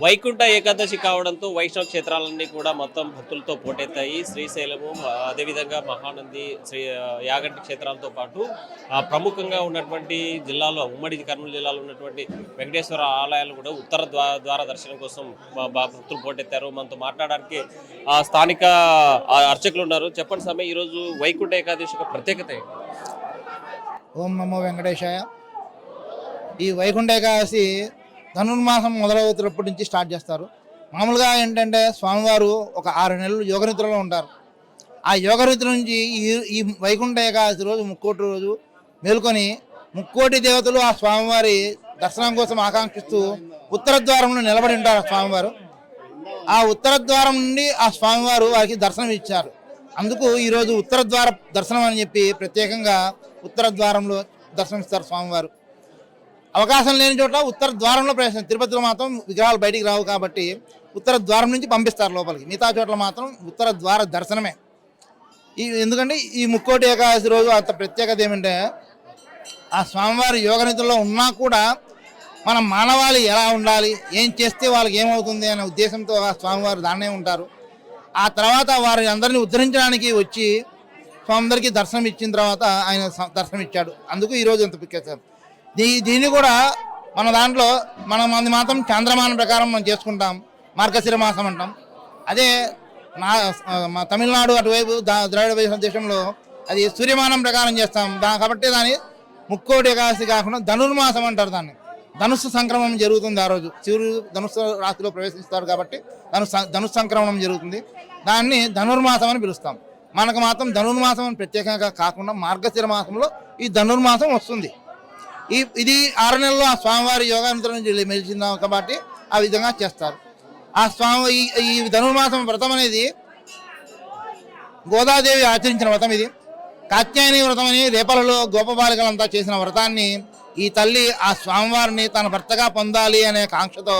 వైకుంఠ ఏకాదశి కావడంతో వైష్ణవ క్షేత్రాలన్నీ కూడా మొత్తం భక్తులతో పోటెత్తాయి. శ్రీశైలము, అదేవిధంగా మహానంది, యాగంటి క్షేత్రాలతో పాటు ప్రముఖంగా ఉన్నటువంటి జిల్లాలో, ఉమ్మడి కర్నూలు జిల్లాలో ఉన్నటువంటి వెంకటేశ్వర ఆలయాలు కూడా ఉత్తర ద్వార దర్శనం కోసం భక్తులు పోటెత్తారు. మనతో మాట్లాడడానికి స్థానిక అర్చకులు ఉన్నారు. చెప్పండి స్వామి, ఈరోజు వైకుంఠ ఏకాదశి యొక్క ప్రత్యేకత ఏంటి? ఓం నమో వెంకటేశాయ. ఈ వైకుంఠ ఏకాదశి ధనుర్మాసం మొదలవుతున్నప్పటి నుంచి స్టార్ట్ చేస్తారు. మామూలుగా ఏంటంటే స్వామివారు ఒక 6 నెలలు యోగనిద్రలో ఉంటారు. ఆ యోగనిద్ర నుంచి ఈ వైకుంఠ ఏకాదశి రోజు ముక్కోటి రోజు మేల్కొని ముక్కోటి దేవతలు ఆ స్వామివారి దర్శనం కోసం ఆకాంక్షిస్తూ ఉత్తర ద్వారంలో నిలబడి ఉంటారు. స్వామివారు ఆ ఉత్తర ద్వారం నుండి ఆ స్వామివారు వారికి దర్శనం ఇచ్చారు. అందుకు ఈరోజు ఉత్తర ద్వార దర్శనం అని చెప్పి ప్రత్యేకంగా ఉత్తర ద్వారంలో దర్శనమిస్తారు స్వామివారు. అవకాశం లేని చోట ఉత్తర ద్వారంలో ప్రవేశం. తిరుపతిలో మాత్రం విగ్రహాలు బయటికి రావు కాబట్టి ఉత్తర ద్వారం నుంచి పంపిస్తారు లోపలికి. మిగతా చోట్ల మాత్రం ఉత్తర ద్వార దర్శనమే. ఎందుకంటే ఈ ముక్కోటి ఏకాదశి రోజు అంత ప్రత్యేకత ఏమంటే ఆ స్వామివారి యోగనిధుల్లో ఉన్నా కూడా మన మానవాళి ఎలా ఉండాలి, ఏం చేస్తే వాళ్ళకి ఏమవుతుంది అనే ఉద్దేశంతో ఆ స్వామివారు దాన్నే ఉంటారు. ఆ తర్వాత వారి అందరినీ ఉద్ధరించడానికి వచ్చి స్వామివారికి దర్శనం ఇచ్చిన తర్వాత ఆయన దర్శనం ఇచ్చాడు. అందుకు ఈరోజు ఎంత పిక్కేశారు. దీన్ని కూడా మన దాంట్లో మంది మాత్రం చాంద్రమానం ప్రకారం మనం చేసుకుంటాం, మార్గశిర మాసం అంటాం. అదే మా తమిళనాడు అటువైపు ద్రావిడ దేశంలో అది సూర్యమానం ప్రకారం చేస్తాం. కాబట్టి దాన్ని ముక్కోటి ఏకాదశి కాకుండా ధనుర్మాసం అంటారు. దాన్ని ధనుస్సు సంక్రమణం జరుగుతుంది. ఆ రోజు సూర్యుడు ధనుస్సు రాశిలో ప్రవేశిస్తాడు కాబట్టి ధనుస్సు సంక్రమణం జరుగుతుంది. దాన్ని ధనుర్మాసం అని పిలుస్తాం. మనకు మాత్రం ధనుర్మాసం అని ప్రత్యేకంగా కాకుండా మార్గశిర మాసంలో ఈ ధనుర్మాసం వస్తుంది. ఇది 6 నెలల్లో ఆ స్వామివారి యోగాంతరం నుంచి మెలిచిందాం కాబట్టి ఆ విధంగా చేస్తారు. ఆ స్వామి ఈ ధనుర్మాసం వ్రతం అనేది గోదాదేవి ఆచరించిన వ్రతం. ఇది కాత్యాయని వ్రతం అని రేపలలో గోపబాలికలంతా చేసిన వ్రతాన్ని ఈ తల్లి ఆ స్వామివారిని తన భర్తగా పొందాలి అనే కాంక్షతో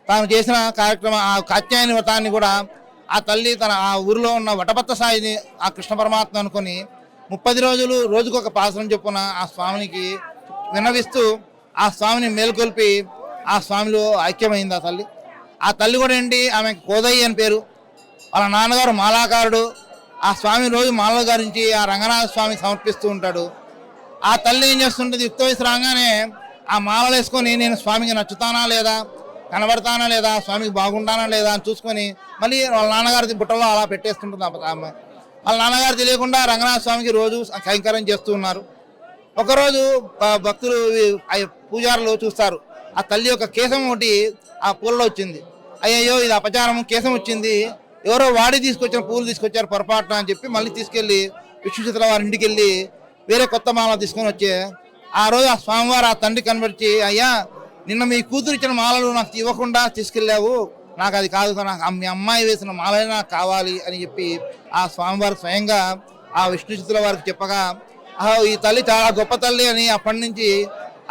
తాను చేసిన కార్యక్రమం. ఆ కాత్యాయని వ్రతాన్ని కూడా ఆ తల్లి తన ఆ ఊరిలో ఉన్న వటపత్త సాయిని ఆ కృష్ణ పరమాత్మ అనుకొని 30 రోజులు రోజుకొక పాసనం చొప్పున ఆ స్వామినికి విన్నవిస్తూ ఆ స్వామిని మేల్కొల్పి ఆ స్వామిలో ఐక్యమైంది ఆ తల్లి. ఆ తల్లి కూడా ఏంటి, ఆమె కోదయ్య అని పేరు. వాళ్ళ నాన్నగారు మాలాకారుడు. ఆ స్వామి రోజు మాలలు గారించి ఆ రంగనాథ స్వామి సమర్పిస్తూ ఉంటాడు. ఆ తల్లి ఏం చేస్తుంటుంది, యుక్త వయసు రాగానే ఆ మాలలు వేసుకొని నేను స్వామికి నచ్చుతానా లేదా, కనబడతానా లేదా, స్వామికి బాగుంటానా లేదా అని చూసుకొని మళ్ళీ వాళ్ళ నాన్నగారి బుట్టలో అలా పెట్టేస్తుంటుంది. ఆమె వాళ్ళ నాన్నగారు తెలియకుండా రంగనాథ స్వామికి రోజు కైంకర్యం చేస్తూ ఉన్నారు. ఒకరోజు భక్తులు పూజారులు చూస్తారు, ఆ తల్లి యొక్క కేశం ఒకటి ఆ పూలలో వచ్చింది. అయ్యయ్యో ఇది అపచారం, కేశం వచ్చింది, ఎవరో వాడి తీసుకొచ్చిన పూలు తీసుకొచ్చారు పొరపాటున అని చెప్పి మళ్ళీ తీసుకెళ్ళి విశ్వచిత్ర వారి ఇంటికి వెళ్ళి వేరే కొత్త మాల తీసుకొని వచ్చే ఆ రోజు ఆ స్వామివారు ఆ తండ్రి కనబడిచి, అయ్యా నిన్న మీ కూతురు ఇచ్చిన మాలలు నాకు ఇవ్వకుండా తీసుకెళ్ళావు, నాకు అది కాదు, నాకు మీ అమ్మాయి వేసిన మాలనే నాకు కావాలి అని చెప్పి ఆ స్వామివారు స్వయంగా ఆ విష్ణుచిత్తుల వారికి చెప్పగా ఈ తల్లి చాలా గొప్ప తల్లి అని అప్పటి నుంచి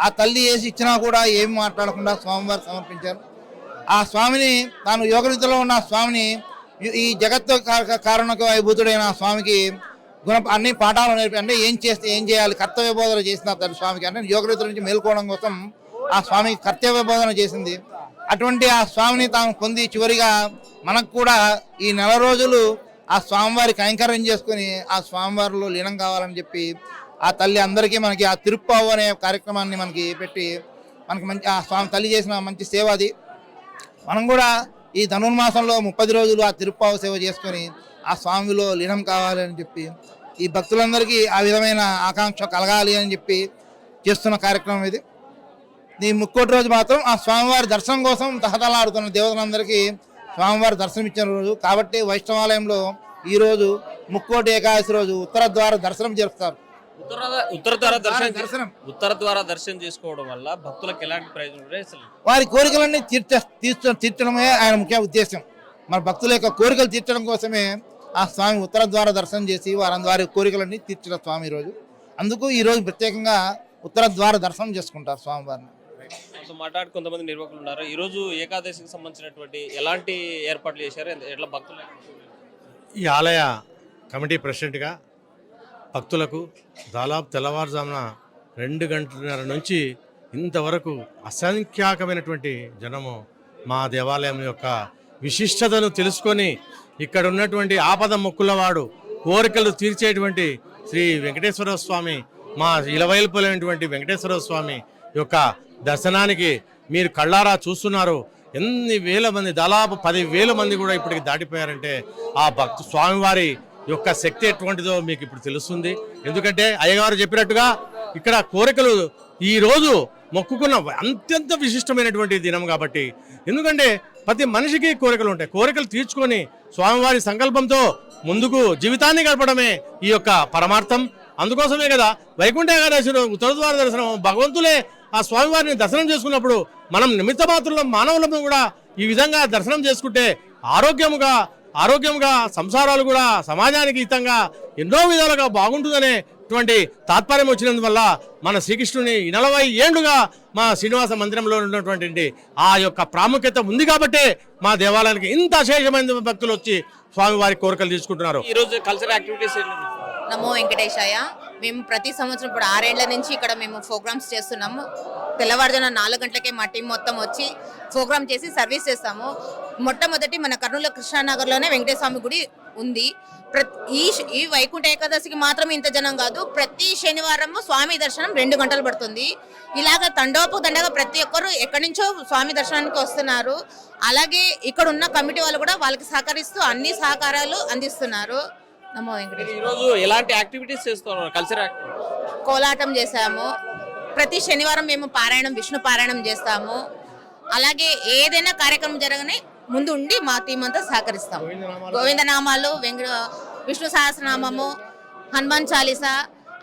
ఆ తల్లి వేసి ఇచ్చినా కూడా ఏమి మాట్లాడకుండా స్వామివారు సమర్పించారు. ఆ స్వామిని తాను యోగనిధిలో ఉన్న స్వామిని ఈ జగత్తు కారణక వైభూతుడైన స్వామికి అన్ని పాఠాలు నేర్పి, అంటే ఏం చేస్తే ఏం చేయాలి కర్తవ్య బోధన చేసిన తల్లి స్వామికి, అంటే యోగనిధుల నుంచి మేల్కోవడం కోసం ఆ స్వామికి కర్తవ్య బోధన చేసింది. అటువంటి ఆ స్వామిని తాను పొంది చివరిగా మనకు కూడా ఈ 4 రోజులు ఆ స్వామివారి కైంకర్యం చేసుకుని ఆ స్వామివారిలో లీనం కావాలని చెప్పి ఆ తల్లి అందరికీ మనకి ఆ తిరుప్పావు అనే కార్యక్రమాన్ని మనకి పెట్టి మనకి మంచి ఆ స్వామి తల్లి చేసిన మంచి సేవ అది. మనం కూడా ఈ ధనుర్మాసంలో 30 రోజులు ఆ తిరుప్పావు సేవ చేసుకొని ఆ స్వామిలో లీనం కావాలని చెప్పి ఈ భక్తులందరికీ ఆ విధమైన ఆకాంక్ష కలగాలి అని చెప్పి చేస్తున్న కార్యక్రమం ఇది. ఈ ముక్కోటి రోజు మాత్రం ఆ స్వామివారి దర్శనం కోసం తహతలాడుతున్న దేవతలందరికీ స్వామివారి దర్శనం ఇచ్చిన రోజు కాబట్టి వైష్ణవాలయంలో ఈరోజు ముక్కోటి ఏకాదశి రోజు ఉత్తర ద్వార దర్శనం జరుపుతారు. ఉత్తర ద్వార దర్శనం చేసుకోవడం వల్ల భక్తులకు ఎలాంటి ప్రయోజనం? వారి కోరికలన్నీ తీర్చడమే ఆయన ముఖ్య ఉద్దేశం. మన భక్తుల యొక్క కోరికలు తీర్చడం కోసమే ఆ స్వామి ఉత్తర ద్వార దర్శనం చేసి వారి కోరికలన్నీ తీర్చిన స్వామి ఈరోజు. అందుకు ఈరోజు ప్రత్యేకంగా ఉత్తర ద్వార దర్శనం చేసుకుంటారు స్వామివారిని. మాట్లాడి కొంతమంది నిర్వాహకులు ఉన్నారు. ఈరోజు ఏకాదశికి సంబంధించినటువంటి ఎలాంటి ఏర్పాట్లు చేశారు, ఎట్లా భక్తులు? ఈ ఆలయ కమిటీ ప్రెసిడెంట్గా భక్తులకు దాదాపు తెల్లవారుజామున 2 గంటలన్నర నుంచి ఇంతవరకు అసంఖ్యాకమైనటువంటి జనము మా దేవాలయం యొక్క విశిష్టతను తెలుసుకొని ఇక్కడ ఉన్నటువంటి ఆపద మొక్కులవాడు కోరికలు తీర్చేటువంటి శ్రీ వెంకటేశ్వర స్వామి, మా ఇలవైల్పులైనటువంటి వెంకటేశ్వర స్వామి యొక్క దర్శనానికి మీరు కళ్ళారా చూస్తున్నారు. ఎన్ని వేల మంది, దాదాపు 10,000 మంది కూడా ఇప్పటికి దాటిపోయారంటే ఆ స్వామివారి యొక్క శక్తి ఎటువంటిదో మీకు ఇప్పుడు తెలుస్తుంది. ఎందుకంటే అయ్యగారు చెప్పినట్టుగా ఇక్కడ కోరికలు ఈరోజు మొక్కుకున్న అత్యంత విశిష్టమైనటువంటి దినం కాబట్టి, ఎందుకంటే ప్రతి మనిషికి కోరికలు ఉంటాయి. కోరికలు తీర్చుకొని స్వామివారి సంకల్పంతో ముందుకు జీవితాన్ని గడపడమే ఈ యొక్క పరమార్థం. అందుకోసమే కదా వైకుంఠ ఏకాదశిలో ఉత్తర ద్వార దర్శనం, భగవంతులే ఆ స్వామివారిని దర్శనం చేసుకున్నప్పుడు మనం నిమిత్త మాత్రుల మానవులను కూడా ఈ విధంగా దర్శనం చేసుకుంటే ఆరోగ్యముగా సంసారాలు కూడా సమాజానికి హితంగా ఎన్నో విధాలుగా బాగుంటుందనేటువంటి తాత్పర్యం వచ్చినందువల్ల మన శ్రీకృష్ణుని 40 ఏళ్లుగా మా శ్రీనివాస మందిరంలో ఉన్నటువంటి ఆ యొక్క ప్రాముఖ్యత ఉంది కాబట్టే మా దేవాలయానికి ఇంత అశేషమైన భక్తులు వచ్చి స్వామివారి కోరికలు తీసుకుంటున్నారు. ఈరోజు కల్చరల్ యాక్టివిటీస్ నమో వెంకటేశాయ. మేము ప్రతి సంవత్సరం ఇప్పుడు 6 ఏళ్ల నుంచి ఇక్కడ మేము ప్రోగ్రామ్స్ చేస్తున్నాము. తెల్లవారుజామున 4 గంటలకే మా టీం మొత్తం వచ్చి ప్రోగ్రామ్ చేసి సర్వీస్ చేస్తాము. మొట్టమొదటి మన కర్నూలు కృష్ణానగర్లోనే వెంకటేశ్వర స్వామి గుడి ఉంది. ఈ వైకుంఠ ఏకాదశికి మాత్రం ఇంత జనం కాదు, ప్రతి శనివారము స్వామి దర్శనం 2 గంటలు పడుతుంది. ఇలాగ తండోపతండగా ప్రతి ఒక్కరు ఎక్కడి నుంచో స్వామి దర్శనానికి వస్తున్నారు. అలాగే ఇక్కడ ఉన్న కమిటీ వాళ్ళు కూడా వాళ్ళకి సహకరిస్తూ అన్ని సహకారాలు అందిస్తున్నారు. నమో వెంకటేశ్వర. ఈరోజు ఎలాంటి యాక్టివిటీస్ చేస్తున్నారు? కల్చరల్ యాక్టివిటీస్, కోలాటం చేసాము. ప్రతి శనివారం మేము విష్ణు పారాయణం చేస్తాము. అలాగే ఏదైనా కార్యక్రమం జరగని ముందు ఉండి మా టీం అంతా సహకరిస్తాము. గోవిందనామాలు, విష్ణు సహస్రనామము, హనుమాన్ చాలీసా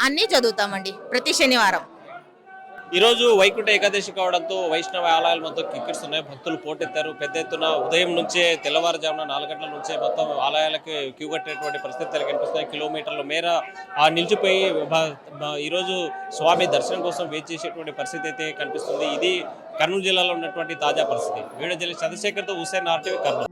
అన్నీ చదువుతామండి ప్రతి శనివారం. ఈరోజు వైకుంఠ ఏకాదశి కావడంతో వైష్ణవ ఆలయాలు మొత్తం కిక్కిస్తున్నాయి. భక్తులు పోటెత్తారు. పెద్ద ఎత్తున ఉదయం నుంచే తెల్లవారుజామున 4 గంటల నుంచే మొత్తం ఆలయాలకి క్యూ కట్టేటువంటి పరిస్థితులు కనిపిస్తున్నాయి. కిలోమీటర్ల మేర నిలిచిపోయి ఈరోజు స్వామి దర్శనం కోసం వెయిట్ చేసేటువంటి పరిస్థితి అయితే కనిపిస్తుంది. ఇది కర్నూలు జిల్లాలో ఉన్నటువంటి తాజా పరిస్థితి. వీడియో జర్నలిస్ట్ చంద్రశేఖర్తో హుస్సేన్, RTV, కర్నూలు.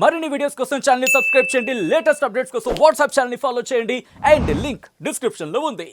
మరిన్ని వీడియోస్ కోసం ఛానల్ ని సబ్స్క్రైబ్ చేయండి, లేటెస్ట్ అప్డేట్స్ కోసం వాట్సాప్ ఛానల్ ని ఫాలో చేయండి అండ్ లింక్ డిస్క్రిప్షన్ లో ఉంది.